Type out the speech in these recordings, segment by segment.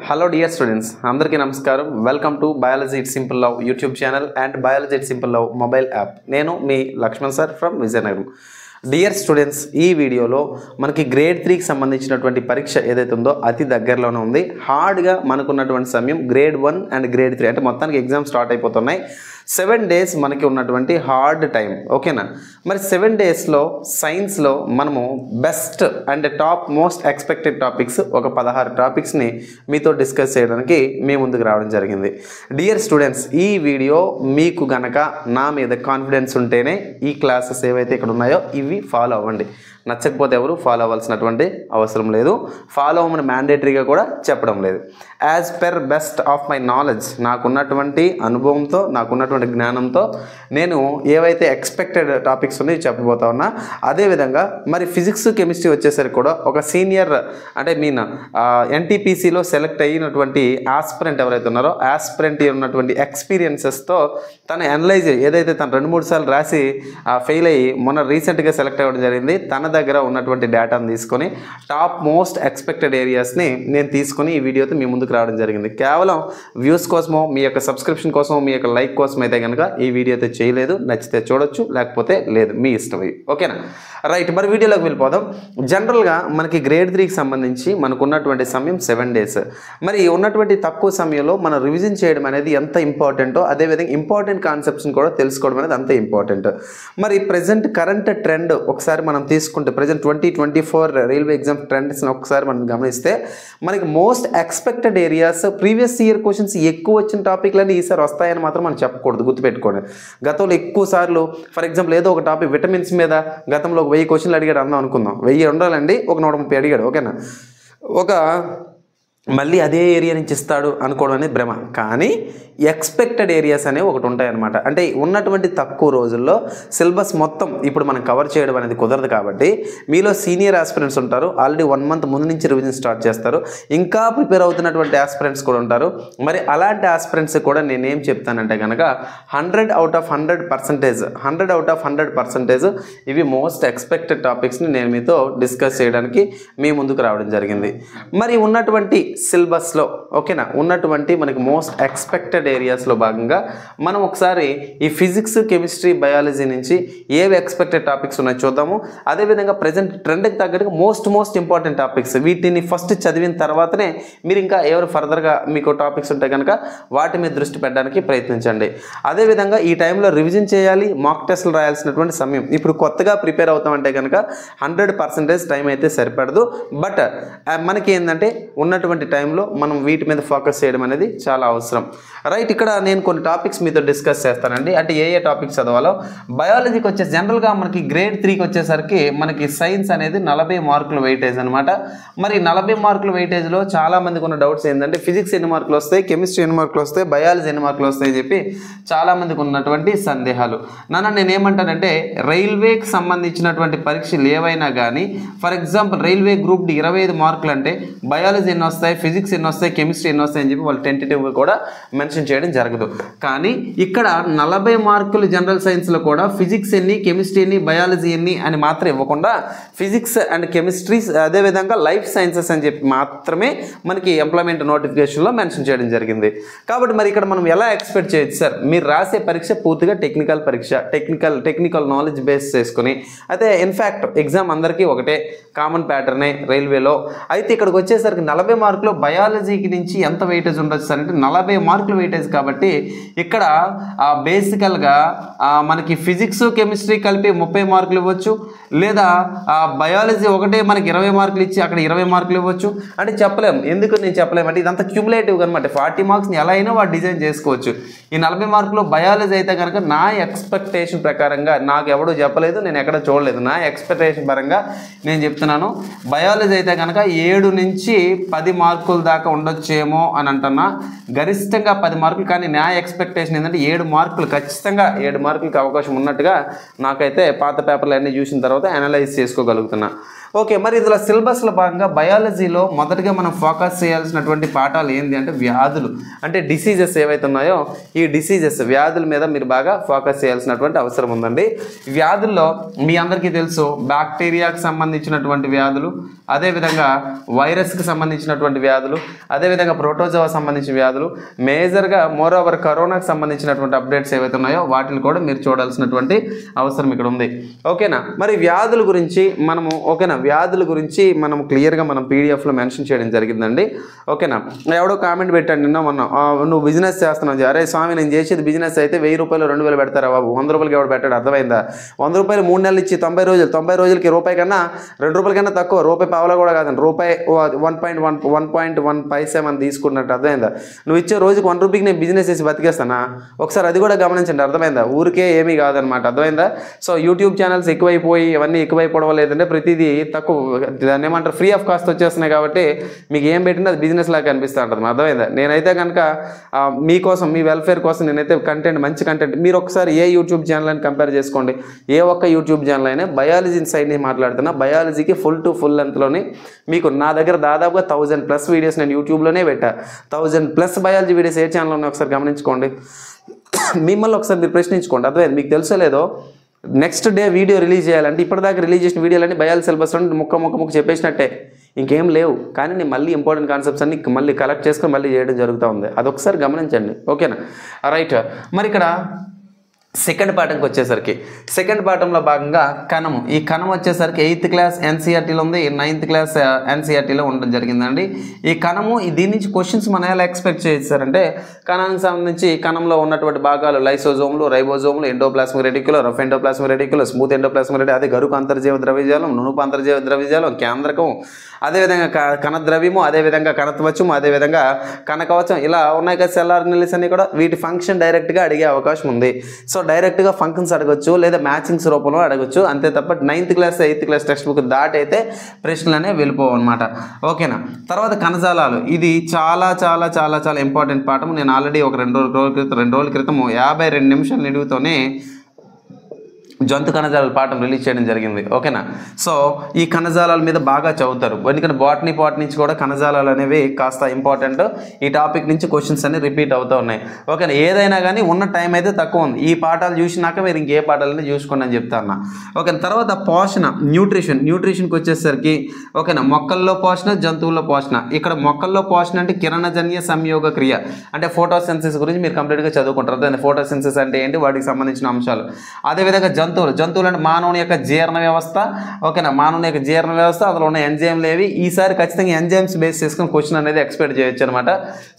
Hello dear students, అందరికీ నమస్కారం. Welcome to biology it simple love YouTube channel and biology it simple love mobile app. నేను మీ Lakshman sir from Vizianagaram. Dear students, ఈ వీడియోలో మనకి grade 3కి సంబంధించినటువంటి పరీక్ష ఏదైతే ఉందో అతి దగ్గరలోనే ఉంది. హార్డ్గా మనకున్నటువంటి సమయం గ్రేడ్ 1 అండ్ గ్రేడ్ 3 అంటే మొత్తానికి ఎగ్జామ్ స్టార్ట్ అయిపోతున్నాయి. 7 days మనకి ఉన్నటువంటి హార్డ్ టైం, ఓకేనా? మరి 7 daysలో సైన్స్లో మనము best and top most expected topics ఒక 16 టాపిక్స్ని మీతో డిస్కస్ చేయడానికి మీ ముందుకు రావడం జరిగింది. డియర్ స్టూడెంట్స్, ఈ వీడియో మీకు గనక నా మీద కాన్ఫిడెన్స్ ఉంటేనే ఈ క్లాసెస్ ఏవైతే ఇక్కడ ఉన్నాయో ఇవి ఫాలో అవ్వండి. నచ్చకపోతే ఎవరు ఫాలో అవ్వాల్సినటువంటి అవసరం లేదు. ఫాలో అవ్వమని మ్యాండేటరీగా కూడా చెప్పడం లేదు. As per best of my knowledge, నాకున్నటువంటి అనుభవంతో నాకున్నటువంటి జ్ఞానంతో నేను ఏవైతే ఎక్స్పెక్టెడ్ టాపిక్స్ ఉన్నాయో చెప్పబోతా ఉన్నా. అదేవిధంగా మరి ఫిజిక్స్ కెమిస్ట్రీ వచ్చేసరికి కూడా ఒక సీనియర్ అంటే ఎన్టీపీసీలో సెలెక్ట్ అయినటువంటి ఆస్పిరెంట్ ఎవరైతే ఉన్నారో ఆస్పిరెంట్ ఉన్నటువంటి ఎక్స్పీరియన్సెస్తో తను అనలైజ్ ఏదైతే తను 2-3 సార్లు రాసి ఫెయిల్ అయ్యి మొన్న రీసెంట్గా సెలెక్ట్ అవ్వడం జరిగింది. తన దగ్గర ఉన్నటువంటి డేటాను తీసుకొని టాప్ మోస్ట్ ఎక్స్పెక్టెడ్ ఏరియాస్ని నేను తీసుకొని ఈ వీడియోతో మీ ముందుకు రావడం జరిగింది. కేవలం వ్యూస్ కోసమో మీ యొక్క సబ్స్క్రిప్షన్ కోసమో మీ యొక్క లైక్ కోసం అయితే కనుక ఈ వీడియో అయితే చేయలేదు. నచ్చితే చూడొచ్చు, లేకపోతే లేదు, మీ ఇష్టం. ఓకేనా? రైట్, మరి వీడియోలోకి వెళ్ళిపోదాం. జనరల్గా మనకి గ్రేడ్ 3కి సంబంధించి మనకు ఉన్నటువంటి సమయం 7 days. మరి ఉన్నటువంటి తక్కువ సమయంలో మనం రివిజన్ చేయడం అనేది ఎంత ఇంపార్టెంటో అదేవిధంగా ఇంపార్టెంట్ కాన్సెప్ట్స్ని కూడా తెలుసుకోవడం అనేది అంత ఇంపార్టెంట్. మరి ప్రజెంట్ కరెంట్ ట్రెండ్ ఒకసారి మనం తీసుకుంటే ప్రజెంట్ 2024 రైల్వే ఎగ్జామ్ ట్రెండ్స్ని ఒకసారి మనం గమనిస్తే మనకి most expected areas previous year questions ఎక్కువ వచ్చిన టాపిక్లన్నీ ఈసారి వస్తాయని మాత్రం మనం చెప్పకూడదు, గుర్తుపెట్టుకోండి. గతంలో ఎక్కువ సార్లు ఫర్ ఎగ్జాంపుల్ ఏదో ఒక టాపిక్ విటమిన్స్ మీద గతంలో 1000 క్వశ్చన్లు అడిగాడు అందాం అనుకుందాం. 1000 ఉండాలండి, ఒక 130 అడిగాడు, ఓకేనా? మళ్ళీ అదే ఏరియా నుంచి ఇస్తాడు అనుకోవడం అనేది భ్రమ. కానీ ఎక్స్పెక్టెడ్ ఏరియాస్ అనేవి ఒకటి ఉంటాయన్నమాట. అంటే ఉన్నటువంటి తక్కువ రోజుల్లో సిలబస్ మొత్తం ఇప్పుడు మనం కవర్ చేయడం అనేది కుదరదు. కాబట్టి మీలో సీనియర్ ఆస్పిరెంట్స్ ఉంటారు, ఆల్రెడీ 1 month ముందు నుంచి రివిజన్ స్టార్ట్ చేస్తారు, ఇంకా ప్రిపేర్ అవుతున్నటువంటి ఆస్పిరెంట్స్ కూడా ఉంటారు. మరి అలాంటి ఆస్పిరెంట్స్ కూడా నేనేం చెప్తానంటే కనుక 100 out of 100% ఇవి మోస్ట్ ఎక్స్పెక్టెడ్ టాపిక్స్ని నేను మీతో డిస్కస్ చేయడానికి మీ ముందుకు రావడం జరిగింది. మరి ఉన్నటువంటి సిలబస్లో, ఓకేనా, ఉన్నటువంటి మనకి మోస్ట్ ఎక్స్పెక్టెడ్ ఏరియాస్లో భాగంగా మనం ఒకసారి ఈ ఫిజిక్స్ కెమిస్ట్రీ బయాలజీ నుంచి ఏవి ఎక్స్పెక్టెడ్ టాపిక్స్ ఉన్నాయో చూద్దాము. అదేవిధంగా ప్రజెంట్ ట్రెండ్కి తగ్గట్టుగా మోస్ట్ ఇంపార్టెంట్ టాపిక్స్ వీటిని ఫస్ట్ చదివిన తర్వాతనే మీరు ఇంకా ఎవరు ఫర్దర్గా మీకు టాపిక్స్ ఉంటే కనుక వాటి మీద దృష్టి పెట్టడానికి ప్రయత్నించండి. అదేవిధంగా ఈ టైంలో రివిజన్ చేయాలి, మాక్ టెస్ట్లు రాయాల్సినటువంటి సమయం. ఇప్పుడు కొత్తగా ప్రిపేర్ అవుతామంటే కనుక 100% టైం అయితే సరిపడదు. బట్ మనకి ఏంటంటే ఉన్నటువంటి టైంలో మనం వీటి మీద ఫోకస్ చేయడం అనేది చాలా అవసరం. రైట్, ఇక్కడ నేను కొన్ని టాపిక్స్ మీతో డిస్కస్ చేస్తానండి. అంటే ఏ టాపిక్స్ చదవాలో. బయాలజీకి వచ్చేసి జనరల్గా మనకి గ్రేడ్ 3కి వచ్చేసరికి మనకి సైన్స్ అనేది 40 మార్కుల వెయిటేజ్ అనమాట. మరి 40 మార్కుల వెయిటేజ్లో చాలా మందికి ఉన్న డౌట్స్ ఏంటంటే ఫిజిక్స్ ఎన్ని మార్కులు వస్తాయి, కెమిస్ట్రీ ఎన్ని మార్కులు వస్తాయి, బయాలజీ ఎన్ని మార్కులు వస్తాయి అని చెప్పి చాలా మందికి ఉన్నటువంటి సందేహాలు. నేనేమంటానంటే రైల్వేకి సంబంధించినటువంటి పరీక్షలు ఏవైనా కానీ for example railway group D 25 మార్కులు అంటే బయాలజీ ఎన్ని వస్తాయి, ఫిజిక్స్ ఎన్ని వస్తాయి, కెమిస్ట్రీ ఎన్ని వస్తాయి అని చెప్పి వాళ్ళు టెంటేటివ్గా కూడా మెన్షన్ చేయడం జరగదు. కానీ ఇక్కడ 40 మార్కులు జనరల్ సైన్స్లో కూడా ఫిజిక్స్ ఎన్ని, కెమిస్ట్రీ ఎన్ని, బయాలజీ ఎన్ని అని మాత్రం ఇవ్వకుండా ఫిజిక్స్ అండ్ కెమిస్ట్రీ అదేవిధంగా లైఫ్ సైన్సెస్ అని చెప్పి మాత్రమే మనకి ఎంప్లాయ్మెంట్ నోటిఫికేషన్లో మెన్షన్ చేయడం జరిగింది. కాబట్టి మరి ఇక్కడ మనం ఎలా ఎక్స్పెక్ట్ చేయొచ్చు సార్? మీరు రాసే పరీక్ష పూర్తిగా టెక్నికల్ పరీక్ష, టెక్నికల్ నాలెడ్జ్ బేస్ చేసుకుని, అయితే ఇన్ఫ్యాక్ట్ ఎగ్జామ్ అందరికీ ఒకటే కామన్ ప్యాటర్నే రైల్వేలో. అయితే ఇక్కడికి వచ్చేసరికి 40 మార్కులు బయాలజీకి నుంచి ఎంత వెయిటేజ్ ఉండొచ్చు సార్ అంటే 40 మార్కులు వెయిటేజ్. కాబట్టి ఇక్కడ బేసికల్గా మనకి ఫిజిక్స్ కెమిస్ట్రీ కలిపి 30 మార్కులు ఇవ్వచ్చు, లేదా బయాలజీ ఒకటే మనకి 20 మార్కులు ఇచ్చి అక్కడ 20 మార్కులు ఇవ్వచ్చు. అంటే చెప్పలేము. ఎందుకు నేను చెప్పలేము అంటే ఇదంతా క్యూములేటివ్ అనమాట. 40 మార్క్స్ని ఎలా అయినా వాడు డిజైన్ చేసుకోవచ్చు. ఈ 40 మార్కులు బయాలజీ అయితే కనుక నా ఎక్స్పెక్టేషన్ ప్రకారంగా, నాకు ఎవడూ చెప్పలేదు, నేను ఎక్కడ చూడలేదు, నా ఎక్స్పెక్టేషన్ పరంగా నేను చెప్తున్నాను. బయాలజీ అయితే కనుక 7 నుంచి 10 మార్కుల దాకా ఉండొచ్చేమో అని అంటున్నా. గరిష్టంగా 10 మార్కులు. కానీ నా ఎక్స్పెక్టేషన్ ఏంటంటే 7 మార్కులు, ఖచ్చితంగా 7 మార్కులకి అవకాశం ఉన్నట్టుగా నాకైతే పాత పేపర్లు అన్నీ చూసిన తర్వాత అనలైజ్ చేసుకోగలుగుతున్నా. ఓకే, మరి ఇందులో సిలబస్లో భాగంగా బయాలజీలో మొదటగా మనం ఫోకస్ చేయాల్సినటువంటి పాఠాలు ఏంటి అంటే వ్యాధులు, అంటే డిసీజెస్ ఏవైతే ఉన్నాయో ఈ డిసీజెస్ వ్యాధుల మీద మీరు బాగా ఫోకస్ చేయాల్సినటువంటి అవసరం ఉందండి. వ్యాధుల్లో మీ అందరికీ తెలుసు బ్యాక్టీరియాకి సంబంధించినటువంటి వ్యాధులు, అదేవిధంగా వైరస్కి సంబంధించినటువంటి వ్యాధులు, అదేవిధంగా ప్రోటోజోవా సంబంధించిన వ్యాధులు, మేజర్గా మోర్ ఓవర్ కరోనాకి సంబంధించినటువంటి అప్డేట్స్ ఏవైతే ఉన్నాయో వాటిని కూడా మీరు చూడాల్సినటువంటి అవసరం ఇక్కడ ఉంది. ఓకేనా, మరి వ్యాధుల గురించి మనము వ్యాధుల గురించి మనం క్లియర్గా మనం పీడిఎఫ్లో మెన్షన్ చేయడం జరిగిందండి. ఓకేనా, ఎవడో కామెంట్ పెట్టాడు నిన్న మొన్న, నువ్వు బిజినెస్ చేస్తున్నావు, అరే స్వామి నేను చేసేది బిజినెస్ అయితే 1000 రూపాయలు 2000 పెడతారా బాబు, 100 రూపాయలకి ఎవడు పెట్టాడు, అర్థమైందా? 100 రూపాయలు 3 నెలలు ఇచ్చి 90 రోజులకి రూపాయి కన్నా 2 రూపాయల కన్నా తక్కువ, రూపాయి పావలా కూడా కాదండి, రూపాయి 1.1 పైసా మనం తీసుకున్నట్టు, అర్థమైందా? నువ్వు ఇచ్చే రోజుకి 1 రూపాయికి నేను బిజినెస్ చేసి బతికేస్తానా? ఒకసారి అది కూడా గమనించండి, అర్థమైందా? ఊరికే ఏమీ కాదనమాట, అర్థమైందా? సో యూట్యూబ్ ఛానల్స్ ఎక్కువైపోయి ఇవన్నీ ఎక్కువైపోవడం లేదంటే ప్రతిదీ తక్కువ, దాన్ని ఏమంటారు ఫ్రీ ఆఫ్ కాస్ట్ వచ్చేస్తున్నాయి కాబట్టి మీకు ఏం పెట్టినా అది బిజినెస్ లాగా కనిపిస్తూ ఉంటుంది, అర్థమైందా? నేనైతే కనుక మీకోసం మీ వెల్ఫేర్ కోసం నేనైతే కంటెంట్ మంచి కంటెంట్, మీరు ఒకసారి ఏ యూట్యూబ్ ఛానల్ అని కంపేర్ చేసుకోండి, ఏ ఒక్క యూట్యూబ్ ఛానల్ అయినా బయాలజీ సైడ్ని మాట్లాడుతున్నా, బయాలజీకి ఫుల్ టు ఫుల్ లెంత్లోని మీకు నా దగ్గర దాదాపుగా 1000+ వీడియోస్ నేను యూట్యూబ్లోనే పెట్టా. 1000+ బయాలజీ వీడియోస్ ఏ ఛానల్లో ఉన్నాయి ఒకసారి గమనించుకోండి, మిమ్మల్ని ఒకసారి మీరు ప్రశ్నించుకోండి, అర్థమైంది? మీకు తెలుసో లేదో నెక్స్ట్ డే వీడియో రిలీజ్ చేయాలంటే ఇప్పటిదాకా రిలీజ్ చేసిన వీడియోలన్నీ బయాలజీ సిలబస్ ముక్క చెప్పేసినట్టే, ఇంకేం లేవు. కానీ నేను మళ్ళీ ఇంపార్టెంట్ కాన్సెప్ట్స్ అన్ని మళ్ళీ కలెక్ట్ చేసుకొని మళ్ళీ చేయడం జరుగుతూ ఉంది, అదొకసారి గమనించండి. ఓకేనా, రైట్. మరి ఇక్కడ సెకండ్ పాఠంకి వచ్చేసరికి, సెకండ్ పాఠంలో భాగంగా కణము, ఈ కణం వచ్చేసరికి 8th క్లాస్ ఎన్సీఆర్టీలో ఉంది, 9th క్లాస్ ఎన్సీఆర్టీలో ఉండడం జరిగిందండి. ఈ కణము దీని నుంచి క్వశ్చన్స్ మనం ఎలా ఎక్స్పెక్ట్ చేస్తారంటే, కణానికి సంబంధించి కణంలో ఉన్నటువంటి భాగాలు లైసోజోములు, రైబోజోములు, endoplasmic reticulum, rough endoplasmic reticulum, smooth endoplasmic reticulum, అదే గరుకు అంతర్జీవ ద్రవ్యజాలం, నునుపు అంతర్జీవ ద్రవ్యజాలం, కేంద్రకం, అదేవిధంగా కణద్రవ్యము, అదేవిధంగా కణత్వచము, అదేవిధంగా కణకవచం, ఇలా ఉన్నాయి కదా సెల్ ఆర్గనెల్స్ అన్ని కూడా. వీటి ఫంక్షన్ డైరెక్ట్గా అడిగే అవకాశం ఉంది. సో డైరెక్ట్గా ఫంక్షన్స్ అడగొచ్చు లేదా మ్యాచింగ్స్ రూపంలో అడగొచ్చు, అంతే తప్ప 9th class 8th class text book దాటి అయితే ప్రశ్నలు అనేవి వెళ్ళిపోవు అనమాట. ఓకేనా, తర్వాత కణజాలాలు, ఇది చాలా చాలా చాలా చాలా ఇంపార్టెంట్ పాఠం. నేను ఆల్రెడీ ఒక 2 రోజుల క్రితం 52 నిమిషాల నిడివితోనే జంతు కణజాలాల పాఠం రిలీజ్ చేయడం జరిగింది. ఓకేనా, సో ఈ కణజాలాల మీద బాగా చదువుతారు, ఎందుకంటే బాటనీ పార్ట్ నుంచి కూడా కణజాలాలు అనేవి కాస్త ఇంపార్టెంట్. ఈ టాపిక్ నుంచి క్వశ్చన్స్ అన్ని రిపీట్ అవుతూ ఉన్నాయి. ఓకేనా, ఏదైనా కానీ ఉన్న టైం అయితే తక్కువ ఉంది, ఈ పాఠాలు చూసినాక మీరు ఇంకే పాఠాలని చూసుకోండి అని చెప్తాను. ఓకే, తర్వాత పోషణ, న్యూట్రిషన్కి వచ్చేసరికి ఓకేనా, మొక్కల్లో పోషణ, జంతువుల్లో పోషణ. ఇక్కడ మొక్కల్లో పోషణ అంటే కిరణజన్య సంయోగ క్రియ, అంటే ఫోటోసిన్సిస్ గురించి మీరు కంప్లీట్గా చదువుకుంటారు. అదే ఫోటోసిన్సిస్ అంటే ఏంటి, వాటికి సంబంధించిన అంశాలు. అదేవిధంగా జంతువులు అంటే మానవుని యొక్క జీర్ణ వ్యవస్థ. ఓకేనా, మానవుని యొక్క జీర్ణ వ్యవస్థ, అందులో ఉన్న ఎంజైమ్లు ఏవి, ఈసారి ఖచ్చితంగా ఎంజైమ్స్ బేస్ చేసుకుని క్వశ్చన్ అనేది ఎక్స్పెక్ట్ చేయొచ్చు అనమాట.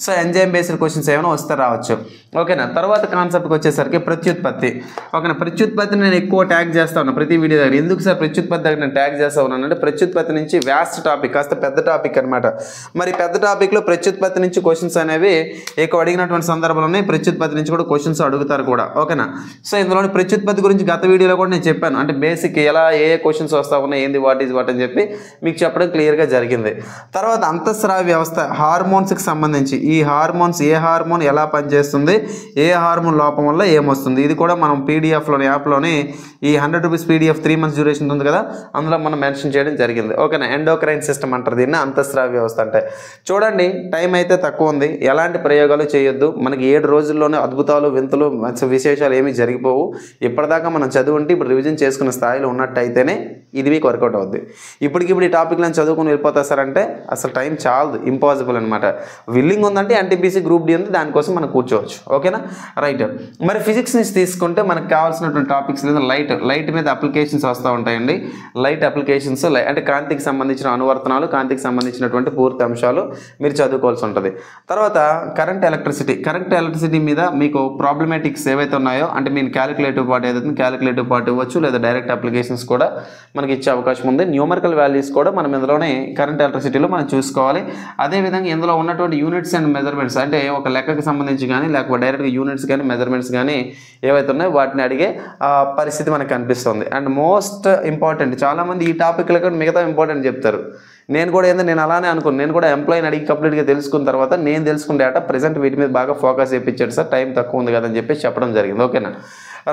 సో ఎంజైమ్ బేస్డ్ క్వశ్చన్స్ ఏమైనా వస్తే రావచ్చు. ఓకేనా, తర్వాత కాన్సెప్ట్కి వచ్చేసరికి ప్రత్యుత్పత్తి. ఓకేనా, ప్రత్యుత్పత్తిని నేను ఎక్కువ ట్యాగ్ చేస్తా ఉన్నాను ప్రతి వీడియో దగ్గర. ఎందుకు సార్ ప్రత్యుత్పత్తి దగ్గర నేను ట్యాగ్ చేస్తా ఉన్నాను అంటే, ప్రత్యుత్పత్తి నుంచి వ్యాస్ట్ టాపిక్, కాస్త పెద్ద టాపిక్ అనమాట. మరి పెద్ద టాపిక్లో ప్రత్యుత్పత్తి నుంచి క్వశ్చన్స్ అనేవి ఎక్కువ అడిగినటువంటి సందర్భంలోనే ప్రత్యుత్పత్తి నుంచి కూడా క్వశ్చన్స్ అడుగుతారు కూడా. ఓకేనా, సో ఇందులోని ప్రత్యుత్పత్తి గురించి గత వీడియోలో కూడా నేను చెప్పాను, అంటే బేసిక్ ఎలా ఏ క్వశ్చన్స్ వస్తా ఉన్నాయి, ఏంది వాట్ ఈజ్ వాట్ అని చెప్పి మీకు చెప్పడం క్లియర్గా జరిగింది. తర్వాత అంతఃస్రావ వ్యవస్థ, హార్మోన్స్కి సంబంధించి ఈ హార్మోన్స్, ఏ హార్మోన్ ఎలా పనిచేస్తుంది, ఏ హార్మోన్ లోపం వల్ల ఏమొస్తుంది, ఇది కూడా మనం పీడిఎఫ్లోని యాప్లోని ఈ 100 రూపీస్ పీడిఎఫ్ 3 months డ్యూరేషన్ ఉంది కదా, అందులో మనం మెన్షన్ చేయడం జరిగింది. ఓకేనా, ఎండోక్రైన్ సిస్టమ్ అంటారు దీన్ని, అంతఃస్రావ వ్యవస్థ అంటే. చూడండి టైం అయితే తక్కువ ఉంది, ఎలాంటి ప్రయోగాలు చేయొద్దు. మనకి 7 రోజుల్లోనే అద్భుతాలు, వింతలు, విశేషాలు ఏమీ జరిగిపోవు. ఇప్పటిదాకా మనం చదువుంటే ఇప్పుడు రివిజన్ చేసుకున్న స్థాయిలో ఉన్నట్టయితేనే ఇది మీకు వర్కౌట్ అవుద్ది. ఇప్పటికిప్పుడు ఈ టాపిక్లను చదువుకుని వెళ్ళిపోతారంటే అసలు టైం చాలదు, ఇంపాసిబుల్ అనమాట. విల్లింగ్ ఉందంటే ఎన్టీపీసీ గ్రూప్ డి ఉంది, దానికోసం మనం కూర్చోవచ్చు. ఓకేనా, రైట్. మరి ఫిజిక్స్ నుంచి తీసుకుంటే మనకు కావాల్సినటువంటి టాపిక్స్ లేదా లైట్ మీద అప్లికేషన్స్ వస్తూ ఉంటాయండి. లైట్ అప్లికేషన్స్ అంటే కాంతికి సంబంధించిన అనువర్తనాలు, కాంతికి సంబంధించినటువంటి పూర్తి అంశాలు మీరు చదువుకోవాల్సి ఉంటుంది. తర్వాత కరెంట్ ఎలక్ట్రిసిటీ మీద మీకు ప్రాబ్లమాటిక్స్ ఏవైతే ఉన్నాయో, అంటే మీరు క్యాలిక్యులేటివ్ పార్ట్ ఏదైతే క్యాలిక్యులేటివ్ పార్ట్ ఇవ్వచ్చు, లేదా డైరెక్ట్ అప్లికేషన్స్ కూడా మనకి ఇచ్చే అవకాశం ఉంది. న్యూమరికల్ వాల్యూస్ కూడా మనం ఇందులోనే కరెంట్ ఎలక్ట్రిసిటీలో మనం చూసుకోవాలి. అదేవిధంగా ఇందులో ఉన్నటువంటి యూనిట్స్ అండ్ మెజర్మెంట్స్, అంటే ఒక లెక్కకి సంబంధించి కానీ లేకపోతే డైరెక్ట్గా యూనిట్స్ కానీ మెజర్మెంట్స్ కానీ ఏవైతే ఉన్నాయో వాటిని అడిగే పరిస్థితి మనకు కనిపిస్తుంది. అండ్ మోస్ట్ ఇంపార్టెంట్, చాలామంది ఈ టాపిక్లో కూడా మిగతా ఇంపార్టెంట్ చెప్తారు. నేను కూడా నేను అలానే అనుకున్నాను, నేను కూడా ఎంప్లాయీని అడిగి కంప్లీట్గా తెలుసుకున్న తర్వాత నేను తెలుసుకున్న డేటా ప్రజెంట్ వీటి మీద బాగా ఫోకస్ చేయించాడు సార్, టైం తక్కువ ఉంది కదని చెప్పి చెప్పడం జరిగింది. ఓకేనా,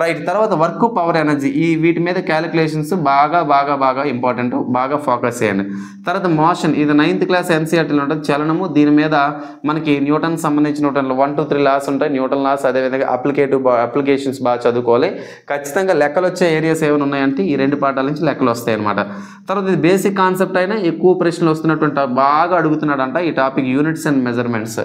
రైట్. తర్వాత వర్క్, పవర్, ఎనర్జీ, ఈ వీటి మీద క్యాలిక్యులేషన్స్ బాగా ఇంపార్టెంట్, బాగా ఫోకస్ చేయండి. తర్వాత మోషన్, ఇది 9th క్లాస్ ఎన్సీఆర్టీలో ఉంటుంది, చలనము. దీని మీద మనకి న్యూటన్ సంబంధించిన 1 to 3 లాస్ ఉంటాయి, న్యూటన్ లాస్. అదేవిధంగా అప్లికేషన్స్ బాగా చదువుకోవాలి. ఖచ్చితంగా లెక్కలు వచ్చే ఏరియాస్ ఏమైనా ఉన్నాయంటే ఈ 2 పాఠాల నుంచి లెక్కలు వస్తాయి అనమాట. తర్వాత ఇది బేసిక్ కాన్సెప్ట్ అయినా ఎక్కువ ప్రశ్నలు వస్తున్నటువంటి బాగా అడుగుతున్నాడంట ఈ topic, units and measurements.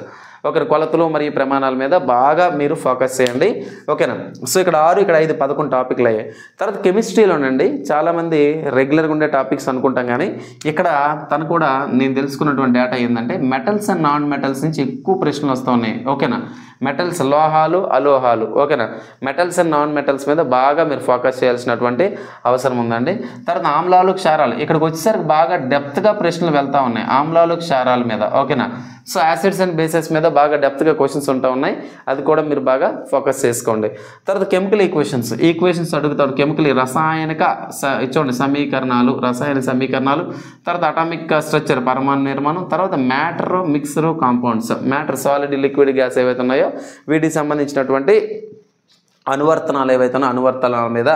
Okay, కొలతలు మరియు ప్రమాణాల మీద బాగా మీరు ఫోకస్ చేయండి. ఓకేనా. సో ఇక్కడ 6, ఇక్కడ 5, 11 టాపిక్లు అయ్యాయి. తర్వాత కెమిస్ట్రీలోనండి చాలామంది రెగ్యులర్గా ఉండే టాపిక్స్ అనుకుంటాం, కానీ ఇక్కడ తను కూడా నేను తెలుసుకున్నటువంటి డేటా ఏంటంటే మెటల్స్ అండ్ నాన్ మెటల్స్ నుంచి ఎక్కువ ప్రశ్నలు వస్తూ ఉన్నాయి. ఓకేనా. మెటల్స్, లోహాలు, అలోహాలు. ఓకేనా. మెటల్స్ అండ్ నాన్ మెటల్స్ మీద బాగా మీరు ఫోకస్ చేయాల్సినటువంటి అవసరం ఉందండి. తర్వాత ఆమ్లాలు, క్షారాలు, ఇక్కడికి వచ్చేసరికి బాగా డెప్త్గా ప్రశ్నలు వెళ్తూ ఉన్నాయి ఆమ్లాలు, క్షారాల మీద. ఓకేనా. సో యాసిడ్స్ అండ్ బేసెస్ మీద బాగా డెప్త్గా క్వశ్చన్స్ ఉంటా ఉన్నాయి, అది కూడా మీరు బాగా ఫోకస్ చేసుకోండి. తర్వాత కెమికల్ ఈక్వేషన్స్ అడుగుతాడు. కెమికల్ రసాయనిక చూడండి సమీకరణాలు, రసాయన సమీకరణాలు. తర్వాత అటామిక్ స్ట్రక్చర్, పరమాణు నిర్మాణం. తర్వాత matter, mixer, compounds. Matter, solid, liquid, gas ఏవైతే ఉన్నాయో వీటికి సంబంధించినటువంటి అనువర్తనాలు ఏవైతే ఉన్నాయో అనువర్తనాల మీద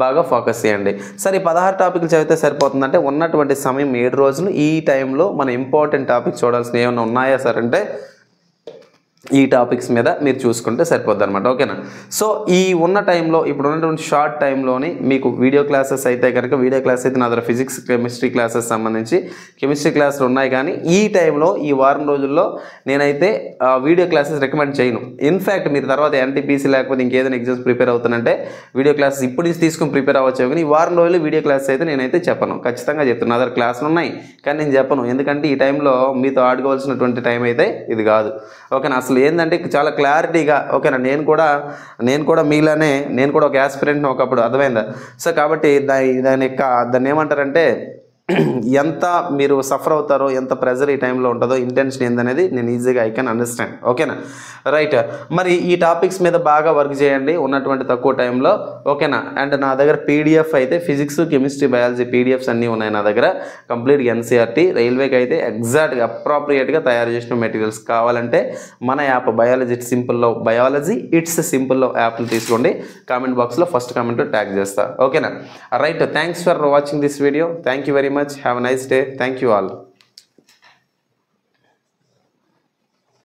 బాగా ఫోకస్ చేయండి. సరే, 16 టాపిక్లు చదివితే సరిపోతుందంటే ఉన్నటువంటి సమయం 7 రోజులు. ఈ టైంలో మన ఇంపార్టెంట్ టాపిక్ చూడాల్సిన ఏమైనా ఉన్నాయా సార్ అంటే ఈ టాపిక్స్ మీద మీరు చూసుకుంటే సరిపోద్ది అనమాట. ఓకేనా. సో ఈ ఉన్న టైంలో, ఇప్పుడు ఉన్నటువంటి షార్ట్ టైంలోని మీకు వీడియో క్లాసెస్ అయితే కనుక, వీడియో క్లాస్ అయితే నా దగ్గర ఫిజిక్స్, కెమిస్ట్రీ క్లాసెస్ సంబంధించి కెమిస్ట్రీ క్లాసులు ఉన్నాయి, కానీ ఈ టైంలో ఈ వారం రోజుల్లో నేనైతే వీడియో క్లాసెస్ రికమెండ్ చేయను. ఇన్ఫ్యాక్ట్ మీరు తర్వాత ఎన్టీపీసీ లేకపోతే ఇంకేదైనా ఎగ్జామ్స్ ప్రిపేర్ అవుతానంటే వీడియో క్లాసెస్ ఇప్పుడు నుంచి తీసుకుని ప్రిపేర్ అవ్వచ్చు, కానీ ఈ వారం రోజులు వీడియో క్లాసెస్ అయితే నేనైతే చెప్పను. ఖచ్చితంగా చెప్తాను. నా దగ్గర క్లాసులు ఉన్నాయి కానీ నేను చెప్పను, ఎందుకంటే ఈ టైంలో మీతో ఆడుకోవాల్సినటువంటి టైం అయితే ఇది కాదు. ఓకేనా. అసలు ఏంటంటే చాలా క్లారిటీగా, ఓకేనా, నేను కూడా మీలానే నేను కూడా ఒక యాస్పిరెంట్ని ఒకప్పుడు, అర్థమైందా. సో కాబట్టి దాన్ని ఏమంటారంటే ఎంత మీరు సఫర్ అవుతారో, ఎంత ప్రెజర్ ఈ టైంలో ఉంటుందో, ఇంటెన్షన్ ఏందనేది నేను ఈజీగా ఐ కెన్ అండర్స్టాండ్. ఓకేనా. రైట్. మరి ఈ టాపిక్స్ మీద బాగా వర్క్ చేయండి ఉన్నటువంటి తక్కువ టైంలో. ఓకేనా. అండ్ నా దగ్గర పీడిఎఫ్ అయితే ఫిజిక్స్, కెమిస్ట్రీ, బయాలజీ పీడిఎఫ్స్ అన్నీ ఉన్నాయి నా దగ్గర. కంప్లీట్గా ఎన్సీఆర్టీ, రైల్వేకి అయితే ఎగ్జాక్ట్గా అప్రాప్రియేట్గా తయారు చేసిన మెటీరియల్స్ కావాలంటే మన యాప్ బయాలజీ ఇట్స్ సింపుల్లో యాప్లు తీసుకోండి. కామెంట్ బాక్స్లో ఫస్ట్ కామెంట్ ట్యాగ్ చేస్తా. ఓకేనా. Right. Thanks for watching this video. Thank you very much. Have a nice day. Thank you all.